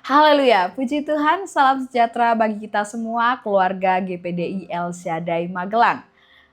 Haleluya, puji Tuhan, salam sejahtera bagi kita semua, keluarga GPDI El Shaddai Magelang.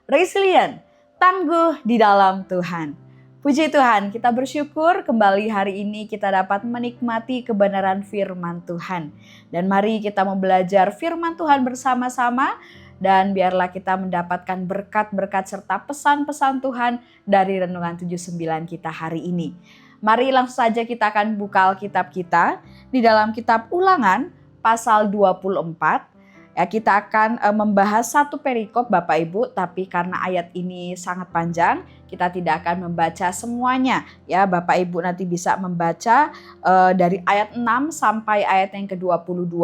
Resilient, tangguh di dalam Tuhan. Puji Tuhan, kita bersyukur kembali hari ini kita dapat menikmati kebenaran firman Tuhan. Dan mari kita mau belajar firman Tuhan bersama-sama, dan biarlah kita mendapatkan berkat-berkat serta pesan-pesan Tuhan dari Renungan 79 kita hari ini. Mari langsung saja kita akan buka Alkitab kita di dalam kitab Ulangan pasal 24. Ya, kita akan membahas satu perikop Bapak Ibu, tapi karena ayat ini sangat panjang, kita tidak akan membaca semuanya. Ya, Bapak Ibu nanti bisa membaca dari ayat 6 sampai ayat yang ke-22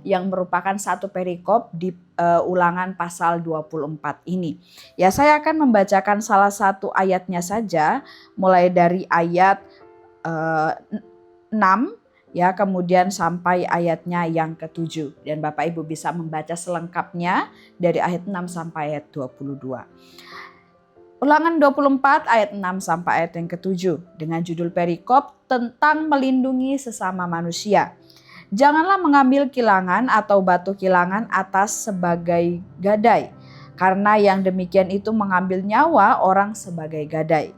yang merupakan satu perikop di Ulangan pasal 24 ini. Ya, saya akan membacakan salah satu ayatnya saja, mulai dari ayat 6 ya, kemudian sampai ayatnya yang ke-7, dan Bapak Ibu bisa membaca selengkapnya dari ayat 6 sampai ayat 22. Ulangan 24 ayat 6 sampai ayat yang ke-7 dengan judul perikop tentang melindungi sesama manusia. Janganlah mengambil kilangan atau batu kilangan atas sebagai gadai, karena yang demikian itu mengambil nyawa orang sebagai gadai.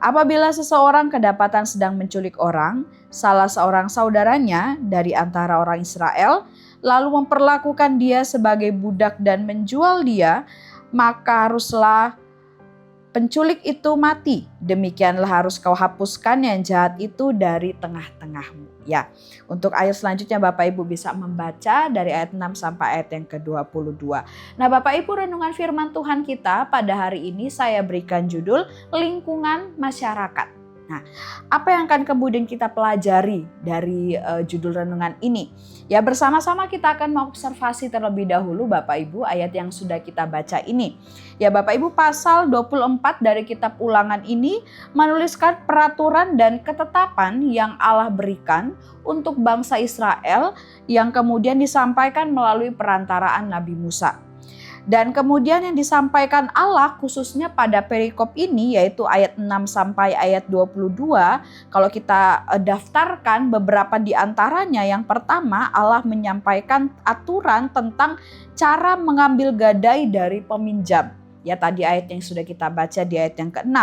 Apabila seseorang kedapatan sedang menculik orang, salah seorang saudaranya dari antara orang Israel, lalu memperlakukan dia sebagai budak dan menjual dia, maka haruslah penculik itu mati. Demikianlah harus kau hapuskan yang jahat itu dari tengah-tengahmu. Ya, untuk ayat selanjutnya Bapak Ibu bisa membaca dari ayat 6 sampai ayat yang ke-22. Nah Bapak Ibu, renungan firman Tuhan kita pada hari ini saya berikan judul lingkungan masyarakat. Nah, apa yang akan kemudian kita pelajari dari judul renungan ini? Ya, bersama-sama kita akan mengobservasi terlebih dahulu Bapak Ibu ayat yang sudah kita baca ini. Ya Bapak Ibu, pasal 24 dari kitab Ulangan ini menuliskan peraturan dan ketetapan yang Allah berikan untuk bangsa Israel yang kemudian disampaikan melalui perantaraan Nabi Musa. Dan kemudian yang disampaikan Allah khususnya pada perikop ini yaitu ayat 6 sampai ayat 22. Kalau kita daftarkan beberapa di antaranya, yang pertama Allah menyampaikan aturan tentang cara mengambil gadai dari peminjam. Ya, tadi ayat yang sudah kita baca di ayat yang ke-6.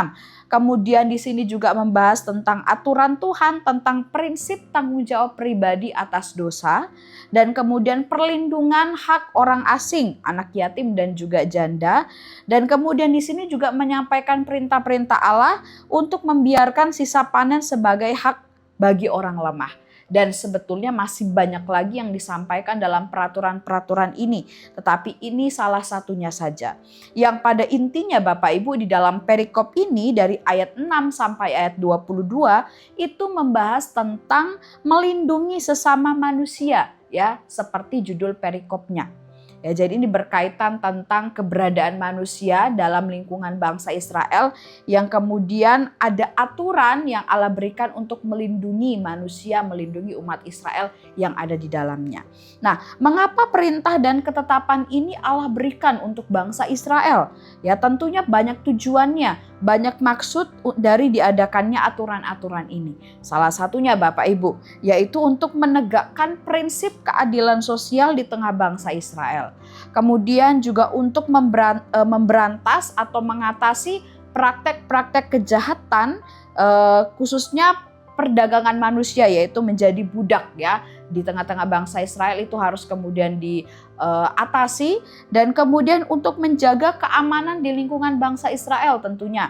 Kemudian di sini juga membahas tentang aturan Tuhan tentang prinsip tanggung jawab pribadi atas dosa, dan kemudian perlindungan hak orang asing, anak yatim dan juga janda. Dan kemudian di sini juga menyampaikan perintah-perintah Allah untuk membiarkan sisa panen sebagai hak bagi orang lemah. Dan sebetulnya masih banyak lagi yang disampaikan dalam peraturan-peraturan ini. Tetapi ini salah satunya saja. Yang pada intinya Bapak Ibu di dalam perikop ini dari ayat 6 sampai ayat 22 itu membahas tentang melindungi sesama manusia, ya, seperti judul perikopnya. Ya, jadi ini berkaitan tentang keberadaan manusia dalam lingkungan bangsa Israel yang kemudian ada aturan yang Allah berikan untuk melindungi manusia, melindungi umat Israel yang ada di dalamnya. Nah, mengapa perintah dan ketetapan ini Allah berikan untuk bangsa Israel? Ya, tentunya banyak tujuannya, banyak maksud dari diadakannya aturan-aturan ini. Salah satunya Bapak Ibu, yaitu untuk menegakkan prinsip keadilan sosial di tengah bangsa Israel. Kemudian juga untuk memberantas atau mengatasi praktek-praktek kejahatan, khususnya perdagangan manusia, yaitu menjadi budak ya di tengah-tengah bangsa Israel, itu harus kemudian diatasi, dan kemudian untuk menjaga keamanan di lingkungan bangsa Israel tentunya.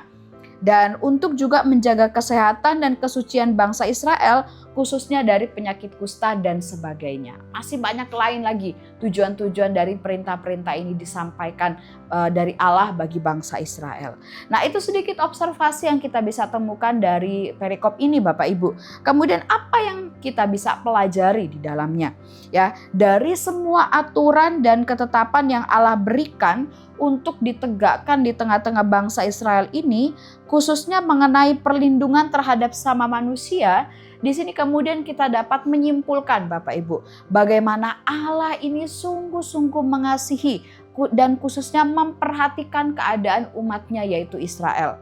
Dan untuk juga menjaga kesehatan dan kesucian bangsa Israel, khususnya dari penyakit kusta dan sebagainya. Masih banyak lain lagi tujuan-tujuan dari perintah-perintah ini disampaikan dari Allah bagi bangsa Israel. Nah, itu sedikit observasi yang kita bisa temukan dari perikop ini Bapak Ibu. Kemudian apa yang kita bisa pelajari di dalamnya? Ya, dari semua aturan dan ketetapan yang Allah berikan untuk ditegakkan di tengah-tengah bangsa Israel ini, khususnya mengenai perlindungan terhadap sesama manusia, di sini kemudian kita dapat menyimpulkan Bapak Ibu, bagaimana Allah ini sungguh-sungguh mengasihi dan khususnya memperhatikan keadaan umatnya yaitu Israel.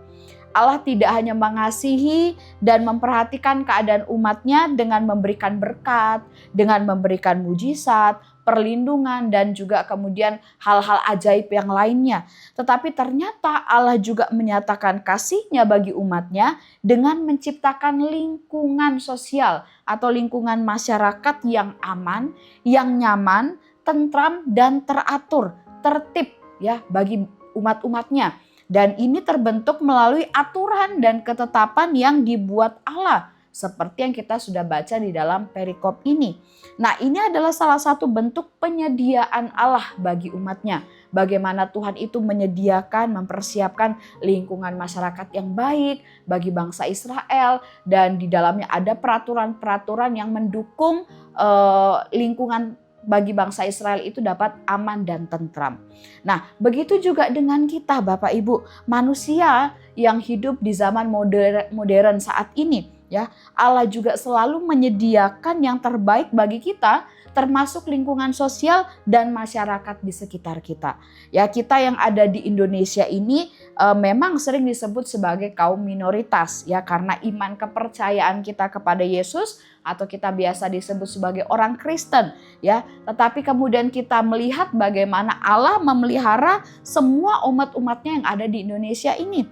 Allah tidak hanya mengasihi dan memperhatikan keadaan umatnya dengan memberikan berkat, dengan memberikan mujizat, perlindungan, dan juga kemudian hal-hal ajaib yang lainnya. Tetapi ternyata Allah juga menyatakan kasih-Nya bagi umatnya dengan menciptakan lingkungan sosial atau lingkungan masyarakat yang aman, yang nyaman, tentram, dan teratur, tertib ya bagi umat-umatnya. Dan ini terbentuk melalui aturan dan ketetapan yang dibuat Allah. Seperti yang kita sudah baca di dalam perikop ini. Nah, ini adalah salah satu bentuk penyediaan Allah bagi umatnya. Bagaimana Tuhan itu menyediakan, mempersiapkan lingkungan masyarakat yang baik bagi bangsa Israel. Dan di dalamnya ada peraturan-peraturan yang mendukung lingkungan bagi bangsa Israel itu dapat aman dan tentram. Nah, begitu juga dengan kita Bapak Ibu, manusia yang hidup di zaman modern saat ini. Ya, Allah juga selalu menyediakan yang terbaik bagi kita, termasuk lingkungan sosial dan masyarakat di sekitar kita. Ya, kita yang ada di Indonesia ini memang sering disebut sebagai kaum minoritas ya, karena iman kepercayaan kita kepada Yesus atau kita biasa disebut sebagai orang Kristen ya. Tetapi kemudian kita melihat bagaimana Allah memelihara semua umat-umatnya yang ada di Indonesia ini.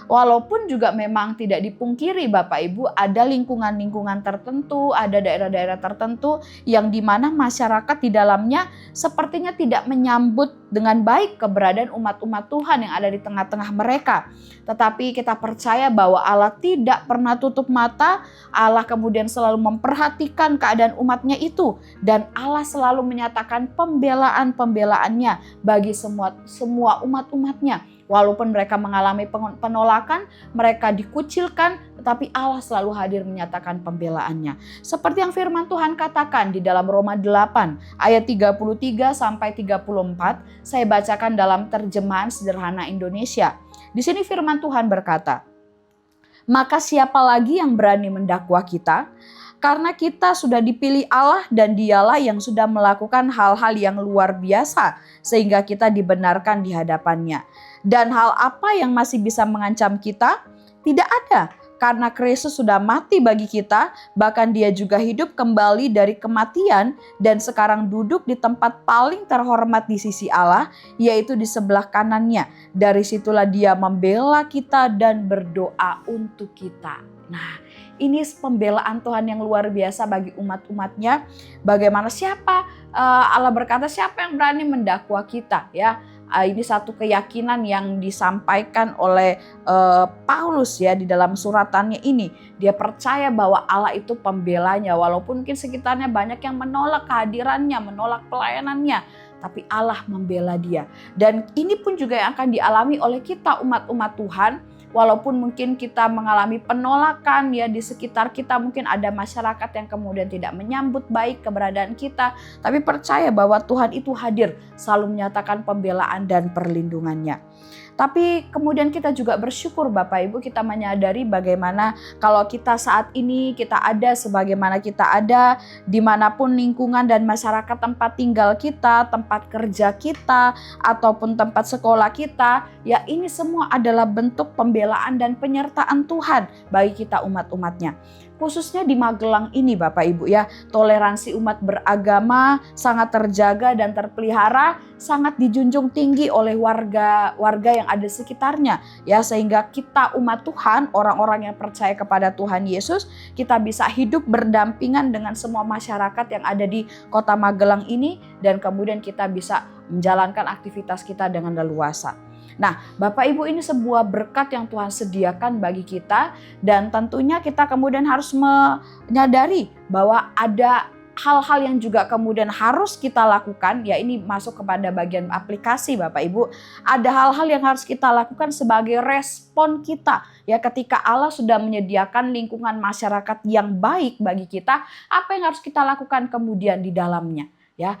Walaupun juga memang tidak dipungkiri Bapak Ibu, ada lingkungan-lingkungan tertentu, ada daerah-daerah tertentu yang dimana masyarakat di dalamnya sepertinya tidak menyambut dengan baik keberadaan umat-umat Tuhan yang ada di tengah-tengah mereka. Tetapi kita percaya bahwa Allah tidak pernah tutup mata, Allah kemudian selalu memperhatikan keadaan umatnya itu. Dan Allah selalu menyatakan pembelaan-pembelaannya bagi semua umat-umatnya. Walaupun mereka mengalami penolakan, mereka dikucilkan, tetapi Allah selalu hadir menyatakan pembelaannya. Seperti yang firman Tuhan katakan di dalam Roma 8 ayat 33 sampai 34, saya bacakan dalam terjemahan sederhana Indonesia. Di sini firman Tuhan berkata, "Maka siapa lagi yang berani mendakwa kita? Karena kita sudah dipilih Allah dan Dialah yang sudah melakukan hal-hal yang luar biasa sehingga kita dibenarkan di hadapannya. Dan hal apa yang masih bisa mengancam kita? Tidak ada, karena Kristus sudah mati bagi kita, bahkan Dia juga hidup kembali dari kematian dan sekarang duduk di tempat paling terhormat di sisi Allah, yaitu di sebelah kanannya. Dari situlah Dia membela kita dan berdoa untuk kita." Nah, ini pembelaan Tuhan yang luar biasa bagi umat-umatnya. Bagaimana Allah berkata, siapa yang berani mendakwa kita ya? Ini satu keyakinan yang disampaikan oleh Paulus ya di dalam suratannya ini. Dia percaya bahwa Allah itu pembelanya, walaupun mungkin sekitarnya banyak yang menolak kehadirannya, menolak pelayanannya, tapi Allah membela dia. Dan ini pun juga yang akan dialami oleh kita umat-umat Tuhan. Walaupun mungkin kita mengalami penolakan ya di sekitar kita, mungkin ada masyarakat yang kemudian tidak menyambut baik keberadaan kita, tapi percaya bahwa Tuhan itu hadir, selalu menyatakan pembelaan dan perlindungannya. Tapi kemudian kita juga bersyukur Bapak Ibu, kita menyadari bagaimana kalau kita saat ini kita ada sebagaimana kita ada, dimanapun lingkungan dan masyarakat tempat tinggal kita, tempat kerja kita, ataupun tempat sekolah kita, ya ini semua adalah bentuk pembelaan dan penyertaan Tuhan bagi kita umat-umatnya. Khususnya di Magelang ini Bapak Ibu ya, toleransi umat beragama sangat terjaga dan terpelihara, sangat dijunjung tinggi oleh warga yang ada di sekitarnya ya, sehingga kita umat Tuhan, orang-orang yang percaya kepada Tuhan Yesus, kita bisa hidup berdampingan dengan semua masyarakat yang ada di Kota Magelang ini, dan kemudian kita bisa menjalankan aktivitas kita dengan leluasa. Nah, Bapak Ibu, ini sebuah berkat yang Tuhan sediakan bagi kita, dan tentunya kita kemudian harus menyadari bahwa ada hal-hal yang juga kemudian harus kita lakukan, ya ini masuk kepada bagian aplikasi Bapak Ibu. Ada hal-hal yang harus kita lakukan sebagai respon kita ya, ketika Allah sudah menyediakan lingkungan masyarakat yang baik bagi kita, apa yang harus kita lakukan kemudian di dalamnya ya.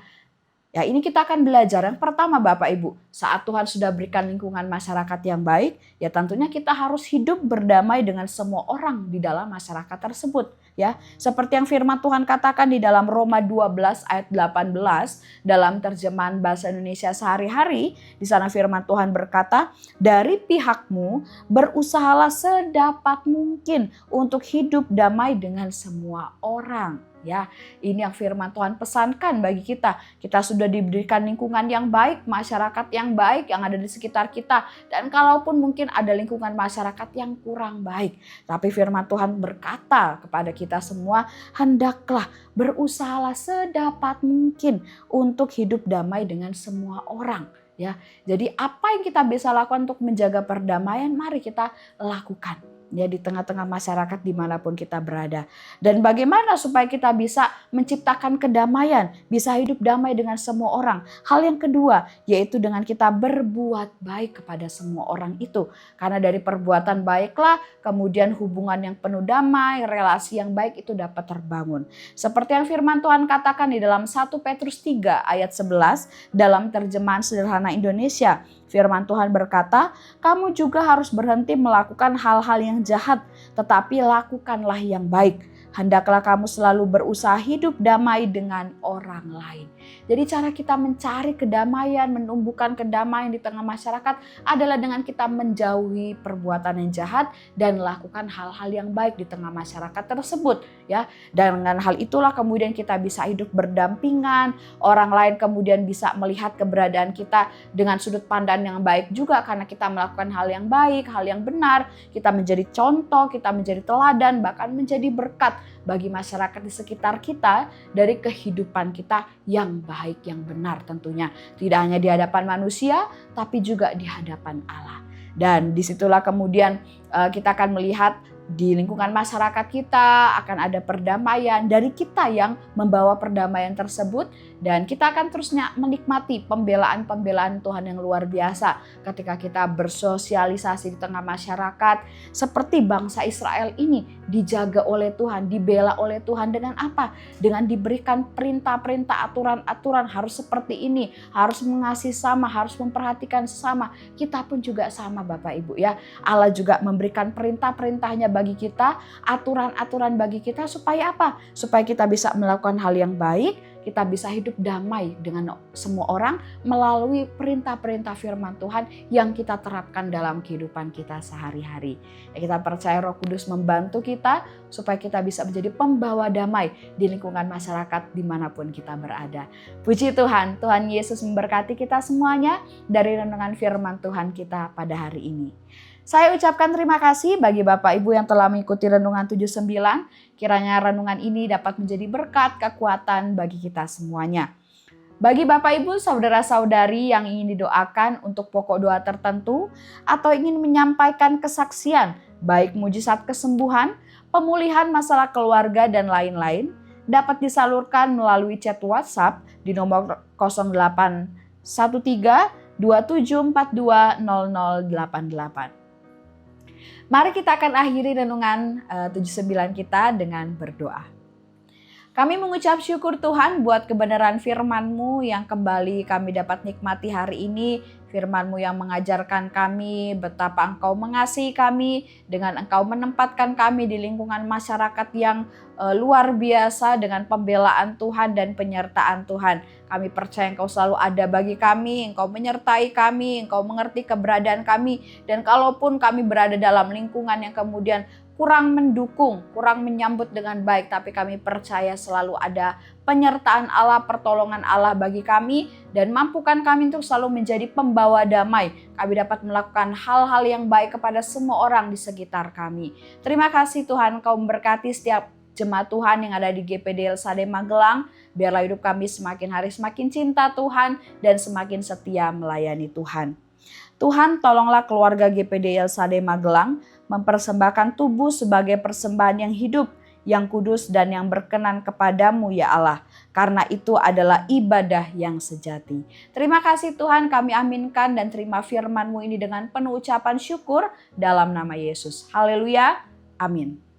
Ya, ini kita akan belajar. Yang pertama Bapak Ibu, saat Tuhan sudah berikan lingkungan masyarakat yang baik, ya tentunya kita harus hidup berdamai dengan semua orang di dalam masyarakat tersebut. ya. Seperti yang firman Tuhan katakan di dalam Roma 12 ayat 18 dalam terjemahan bahasa Indonesia sehari-hari, di sana firman Tuhan berkata, "Dari pihakmu berusahalah sedapat mungkin untuk hidup damai dengan semua orang." Ya, ini yang firman Tuhan pesankan bagi kita. Kita sudah diberikan lingkungan yang baik, masyarakat yang baik yang ada di sekitar kita. Dan kalaupun mungkin ada lingkungan masyarakat yang kurang baik, tapi firman Tuhan berkata kepada kita semua, hendaklah berusahalah sedapat mungkin untuk hidup damai dengan semua orang. Ya, jadi apa yang kita bisa lakukan untuk menjaga perdamaian? Mari kita lakukan. Ya, di tengah-tengah masyarakat dimanapun kita berada. Dan bagaimana supaya kita bisa menciptakan kedamaian, bisa hidup damai dengan semua orang. Hal yang kedua yaitu dengan kita berbuat baik kepada semua orang itu. Karena dari perbuatan baiklah kemudian hubungan yang penuh damai, relasi yang baik itu dapat terbangun. Seperti yang firman Tuhan katakan di dalam 1 Petrus 3 ayat 11 dalam terjemahan sederhana Indonesia. Firman Tuhan berkata, kamu juga harus berhenti melakukan hal-hal yang jahat, tetapi lakukanlah yang baik. Hendaklah kamu selalu berusaha hidup damai dengan orang lain. Jadi cara kita mencari kedamaian, menumbuhkan kedamaian di tengah masyarakat adalah dengan kita menjauhi perbuatan yang jahat dan lakukan hal-hal yang baik di tengah masyarakat tersebut. Ya, dan dengan hal itulah kemudian kita bisa hidup berdampingan. Orang lain kemudian bisa melihat keberadaan kita dengan sudut pandang yang baik juga karena kita melakukan hal yang baik, hal yang benar. Kita menjadi contoh, kita menjadi teladan, bahkan menjadi berkat bagi masyarakat di sekitar kita dari kehidupan kita yang baik, yang benar tentunya. Tidak hanya di hadapan manusia, tapi juga di hadapan Allah. Dan disitulah kemudian kita akan melihat di lingkungan masyarakat kita akan ada perdamaian dari kita yang membawa perdamaian tersebut, dan kita akan terusnya menikmati pembelaan-pembelaan Tuhan yang luar biasa ketika kita bersosialisasi di tengah masyarakat seperti bangsa Israel ini dijaga oleh Tuhan, dibela oleh Tuhan dengan apa? Dengan diberikan perintah-perintah, aturan-aturan harus seperti ini, harus mengasihi sama, harus memperhatikan sesama. Kita pun juga sama Bapak Ibu ya. Allah juga memberikan perintah-perintahnya bagi kita, aturan-aturan bagi kita supaya apa? Supaya kita bisa melakukan hal yang baik, kita bisa hidup damai dengan semua orang melalui perintah-perintah firman Tuhan yang kita terapkan dalam kehidupan kita sehari-hari. Kita percaya Roh Kudus membantu kita supaya kita bisa menjadi pembawa damai di lingkungan masyarakat dimanapun kita berada. Puji Tuhan, Tuhan Yesus memberkati kita semuanya dari renungan firman Tuhan kita pada hari ini. Saya ucapkan terima kasih bagi Bapak Ibu yang telah mengikuti Renungan 79. Kiranya renungan ini dapat menjadi berkat, kekuatan bagi kita semuanya. Bagi Bapak Ibu, saudara-saudari yang ingin didoakan untuk pokok doa tertentu atau ingin menyampaikan kesaksian, baik mujizat kesembuhan, pemulihan masalah keluarga dan lain-lain, dapat disalurkan melalui chat WhatsApp di nomor 0813 2742 0088. Mari kita akan akhiri renungan 79 kita dengan berdoa. Kami mengucap syukur Tuhan buat kebenaran firman-Mu yang kembali kami dapat nikmati hari ini. Firman-Mu yang mengajarkan kami betapa Engkau mengasihi kami dengan Engkau menempatkan kami di lingkungan masyarakat yang luar biasa dengan pembelaan Tuhan dan penyertaan Tuhan. Kami percaya Engkau selalu ada bagi kami, Engkau menyertai kami, Engkau mengerti keberadaan kami. Dan kalaupun kami berada dalam lingkungan yang kemudian kurang mendukung, kurang menyambut dengan baik, tapi kami percaya selalu ada penyertaan Allah, pertolongan Allah bagi kami, dan mampukan kami untuk selalu menjadi pembawa damai. Kami dapat melakukan hal-hal yang baik kepada semua orang di sekitar kami. Terima kasih Tuhan, Engkau memberkati setiap jemaat Tuhan yang ada di GPD LSAD Magelang. Biarlah hidup kami semakin hari semakin cinta Tuhan dan semakin setia melayani Tuhan. Tuhan, tolonglah keluarga GPD LSAD Magelang mempersembahkan tubuh sebagai persembahan yang hidup, yang kudus dan yang berkenan kepadamu ya Allah. Karena itu adalah ibadah yang sejati. Terima kasih Tuhan, kami aminkan dan terima firman-Mu ini dengan penuh ucapan syukur dalam nama Yesus. Haleluya, amin.